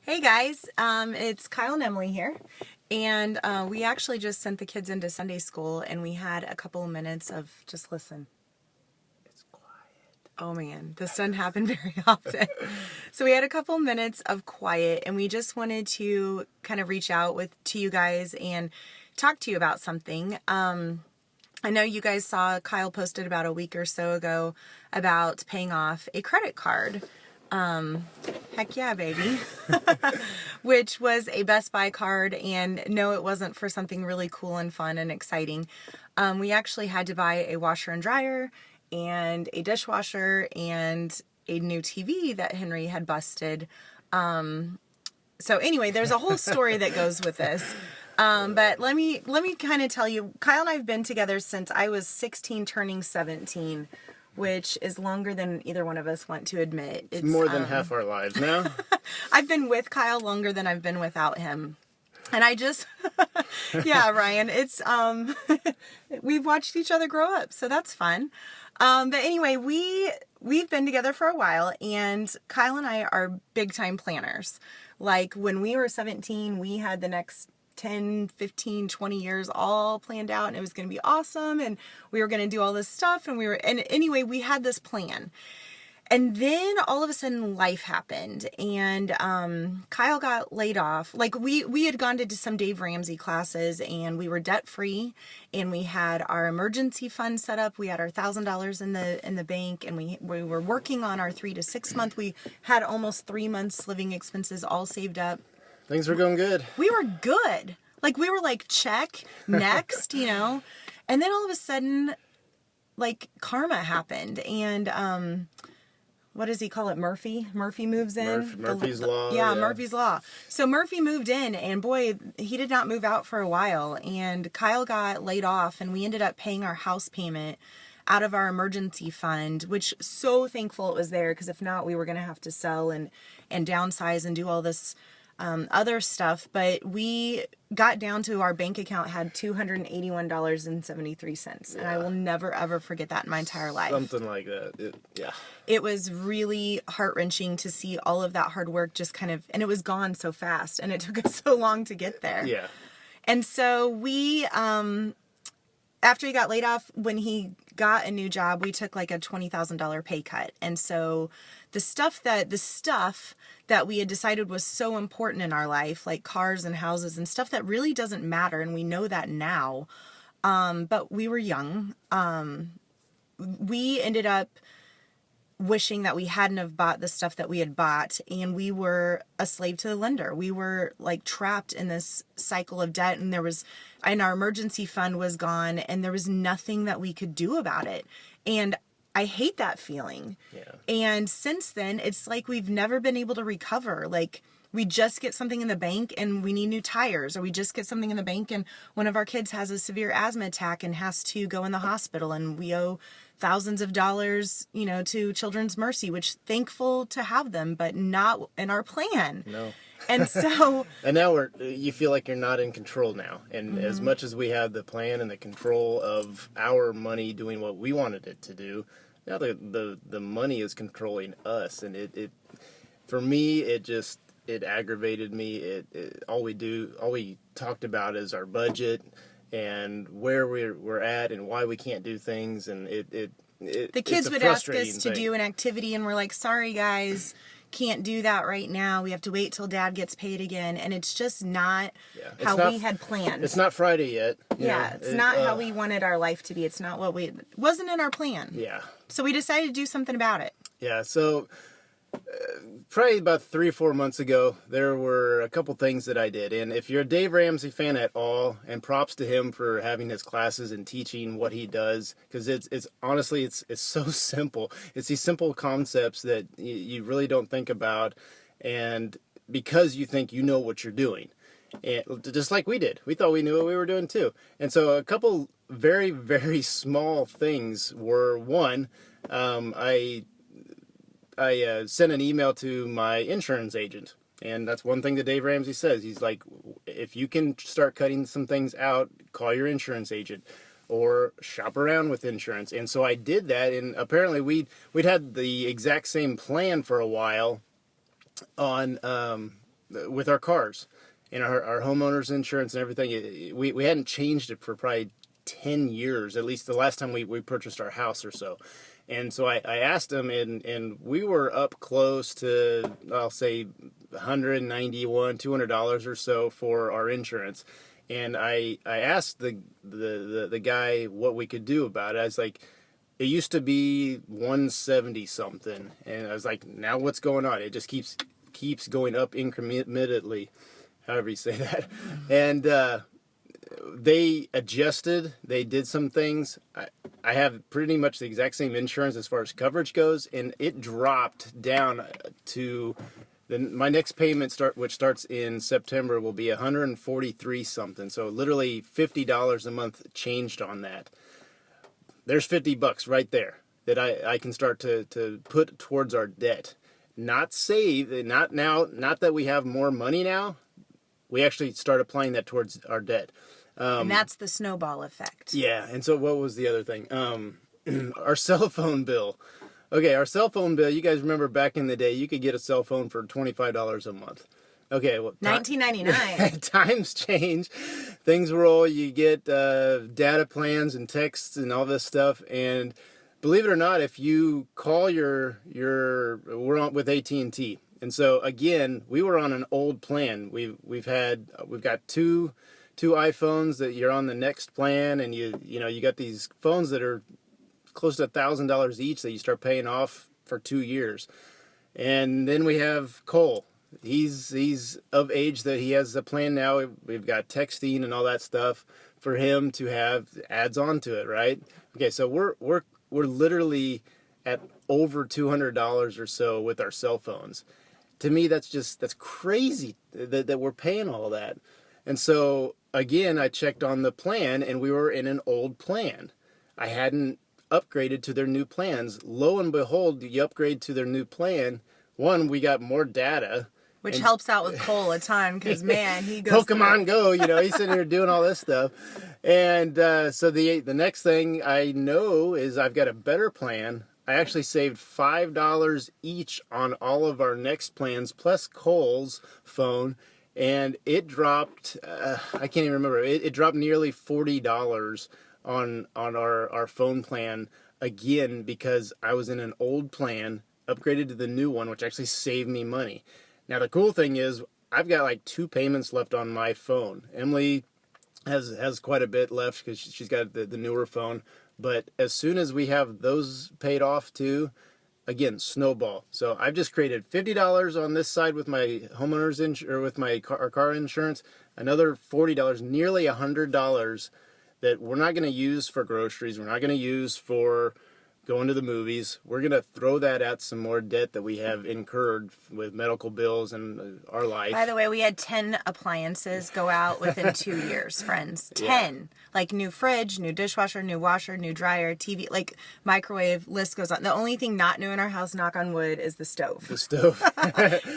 Hey guys, it's Kyle and Emily here, and we actually just sent the kids into Sunday school, and we had a couple of minutes of just listen. It's quiet. Oh man, this doesn't happen very often. So we had a couple minutes of quiet, and we just wanted to kind of reach out to you guys and talk to you about something. I know you guys saw Kyle posted about a week or so ago about paying off a credit card. Heck yeah, baby. Which was a Best Buy card, and no, it wasn't for something really cool and fun and exciting. We actually had to buy a washer and dryer and a dishwasher and a new TV that Henry had busted. So anyway, there's a whole story that goes with this. But let me kind of tell you, Kyle and I have been together since I was 16 turning 17, which is longer than either one of us want to admit. It's more than half our lives now. I've been with Kyle longer than I've been without him. And I just, yeah, Ryan, it's, we've watched each other grow up, so that's fun. But anyway, we've been together for a while, and Kyle and I are big time planners. Like when we were 17, we had the next 10, 15, 20 years all planned out, and it was going to be awesome, and we were going to do all this stuff, and anyway, we had this plan. And then all of a sudden life happened, and Kyle got laid off. Like we had gone to some Dave Ramsey classes, and we were debt free, and we had our emergency fund set up. We had our $1,000 in the bank, and we were working on our 3 to 6 month. We had almost 3 months living expenses all saved up. Things were going good. We were good. Like we were like, check, next, And then all of a sudden, like karma happened, and what does he call it? Murphy moves in. Murphy's Law. Yeah, Murphy's Law. So Murphy moved in, and boy, he did not move out for a while. And Kyle got laid off, and we ended up paying our house payment out of our emergency fund, which so thankful it was there, because if not, we were going to have to sell and downsize and do all this other stuff. But we got down to our bank account had $281.73. And I will never, ever forget that in my entire life. Something like that. It was really heart-wrenching to see all of that hard work just kind of, and it was gone so fast, and it took us so long to get there. Yeah. And so we, after he got laid off, when he got a new job, we took like a $20,000 pay cut. And so the stuff that we had decided was so important in our life, like cars and houses and stuff that really doesn't matter, and we know that now, but we were young. We ended up wishing that we hadn't have bought the stuff that we had bought, and we were a slave to the lender. We were like trapped in this cycle of debt, and our emergency fund was gone, and there was nothing that we could do about it. And I hate that feeling. Yeah. And since then, it's like we've never been able to recover. Like we just get something in the bank and we need new tires, or we just get something in the bank and one of our kids has a severe asthma attack and has to go in the hospital, and we owe thousands of dollars, to Children's Mercy, which thankful to have them, but not in our plan. No. And so... and now you feel like you're not in control now. And as much as we have the plan and the control of our money doing what we wanted it to do, now the money is controlling us. And it for me, it aggravated me. All we talked about is our budget and where we're at and why we can't do things. And the kids would ask us to do an activity, and we're like, sorry guys, can't do that right now. We have to wait till Dad gets paid again. And it's just not how we had planned. It's not Friday yet. It's not how we wanted our life to be. It's not wasn't in our plan. Yeah. So we decided to do something about it. Yeah. So probably about 3 or 4 months ago, there were a couple things that I did. And if you're a Dave Ramsey fan at all, and props to him for having his classes and teaching what he does, because it's honestly, it's so simple. It's these simple concepts that you really don't think about, and because you think you know what you're doing. And just like we did. We thought we knew what we were doing too. And so a couple very, very small things were, one, I sent an email to my insurance agent, and that's one thing that Dave Ramsey says. He's like, if you can start cutting some things out, call your insurance agent or shop around with insurance. And so I did that, and apparently we'd had the exact same plan for a while on with our cars and our homeowners insurance and everything. We hadn't changed it for probably 10 years, at least the last time we purchased our house or so. And so I asked him, and we were up close to, I'll say, $191, $200 or so for our insurance. And I asked the guy what we could do about it. I was like, it used to be 170 something, and I was like, now what's going on? It just keeps going up incrementally, however you say that. And they adjusted. They did some things. I have pretty much the exact same insurance as far as coverage goes, and it dropped down to my next payment which starts in September, will be 143 something. So literally $50 a month changed on that. There's $50 right there that I can start to put towards our debt. Not save, not that we have more money now. We actually start applying that towards our debt. And that's the snowball effect. Yeah, and so what was the other thing? Our cell phone bill. Okay, our cell phone bill, you guys remember back in the day, you could get a cell phone for $25 a month. Okay, well, $19.99. Times change. Things roll. You get data plans and texts and all this stuff. And believe it or not, if you call we're on with AT&T. And so again, we were on an old plan. We've got two iPhones that you're on the next plan, and you got these phones that are close to $1,000 each that you start paying off for 2 years. And then we have Cole. He's of age that he has a plan now. We've got texting and all that stuff for him to have adds onto it, right? Okay, so we're literally at over $200 or so with our cell phones. To me, that's crazy that we're paying all that. And so again, I checked on the plan, and we were in an old plan. I hadn't upgraded to their new plans. Lo and behold, you upgrade to their new plan. One, we got more data. Which helps out with Cole a ton, because, man, he goes Pokemon Go, he's sitting here doing all this stuff. And so the next thing I know is I've got a better plan. I actually saved $5 each on all of our next plans, plus Cole's phone. And it dropped, I can't even remember, it dropped nearly $40 on our phone plan, again, because I was in an old plan, upgraded to the new one, which actually saved me money. Now, the cool thing is I've got like 2 payments left on my phone. Emily has quite a bit left because she's got the newer phone. But as soon as we have those paid off too, again, snowball. So I've just created $50 on this side with my homeowners or with my car insurance, another $40, nearly $100 that we're not going to use for groceries. We're not going to use for going to the movies. We're going to throw that at some more debt that we have incurred with medical bills and our life. By the way, we had 10 appliances go out within 2 years, friends. 10. Yeah. Like new fridge, new dishwasher, new washer, new dryer, TV, like microwave, list goes on. The only thing not new in our house, knock on wood, is the stove. The stove.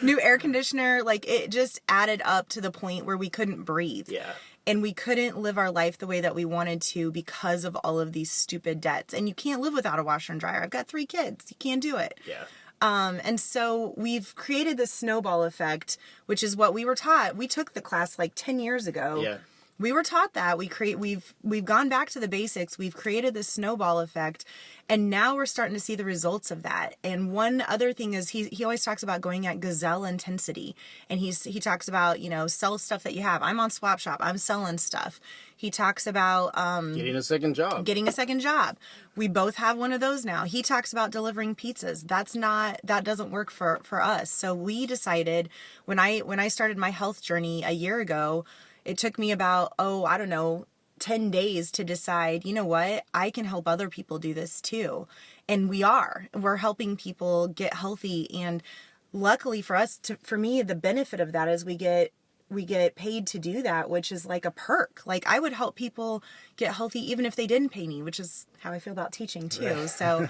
New air conditioner. Like, it just added up to the point where we couldn't breathe. Yeah. And we couldn't live our life the way that we wanted to because of all of these stupid debts. And you can't live without a washer and dryer. I've got 3 kids. You can't do it. Yeah. And so we've created this snowball effect, which is what we were taught. We took the class like 10 years ago. Yeah. We were taught that. We've gone back to the basics. We've created this snowball effect, and now we're starting to see the results of that. And one other thing is he always talks about going at gazelle intensity, and he talks about, sell stuff that you have. I'm on Swap Shop. I'm selling stuff. He talks about getting a second job. We both have one of those now. He talks about delivering pizzas. That doesn't work for us. So we decided when I started my health journey a year ago, it took me about, 10 days to decide, you know what, I can help other people do this too. And we're helping people get healthy. And luckily for me, the benefit of that is we get paid to do that, which is like a perk. Like, I would help people get healthy even if they didn't pay me, which is how I feel about teaching too. So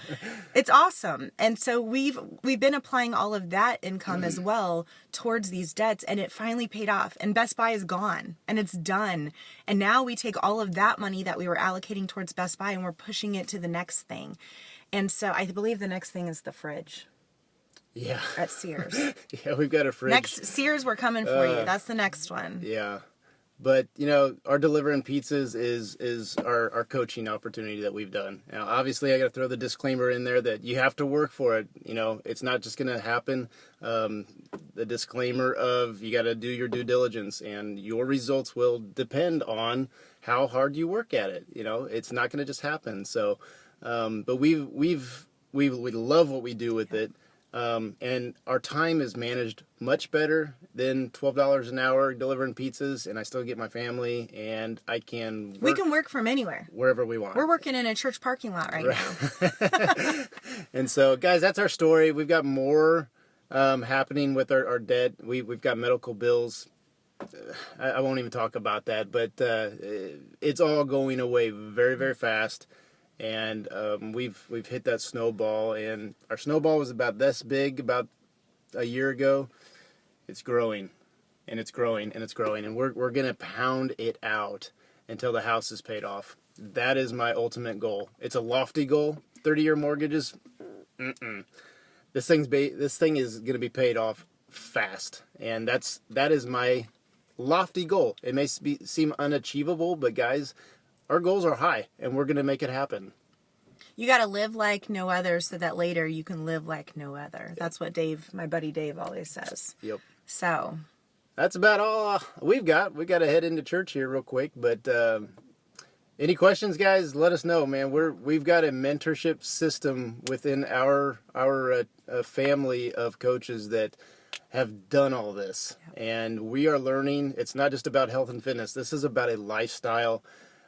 it's awesome. And so we've been applying all of that income as well towards these debts, and it finally paid off. And Best Buy is gone, and it's done. And now we take all of that money that we were allocating towards Best Buy, and we're pushing it to the next thing. And so I believe the next thing is the fridge. Yeah. at Sears. Yeah, we've got a fridge. Next, Sears, we're coming for you. That's the next one. Yeah. But, our delivering pizzas is our coaching opportunity that we've done. Now, obviously, I got to throw the disclaimer in there that you have to work for it. It's not just going to happen. The disclaimer of you got to do your due diligence, and your results will depend on how hard you work at it. It's not going to just happen. So, but we love what we do with it. And our time is managed much better than $12 an hour delivering pizzas, and I still get my family, and I can work We can work from anywhere. wherever we want. We're working in a church parking lot right now. And so, guys, that's our story. We've got more happening with our debt. We've got medical bills. I won't even talk about that, but it's all going away very, very fast. And we've hit that snowball, and our snowball was about this big about a year ago. It's growing, and it's growing, and it's growing, and we're gonna pound it out until the house is paid off. That is my ultimate goal. It's a lofty goal. 30-year mortgages. This thing is gonna be paid off fast, and that is my lofty goal. It may seem unachievable, but guys, our goals are high, and we're going to make it happen. You got to live like no other so that later you can live like no other. That's what my buddy Dave always says. Yep. So. That's about all we've got. We got to head into church here real quick, but any questions, guys, let us know, man. We've got a mentorship system within our family of coaches that have done all this. Yep. And we are learning. It's not just about health and fitness. This is about a lifestyle.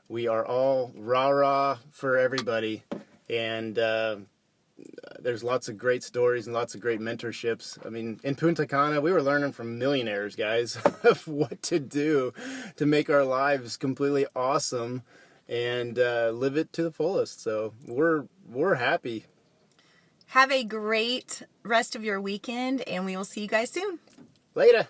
We are all rah-rah for everybody, and there's lots of great stories and lots of great mentorships. I mean, in Punta Cana, we were learning from millionaires, guys, of what to do to make our lives completely awesome and live it to the fullest. So we're happy. Have a great rest of your weekend, and we will see you guys soon. Later.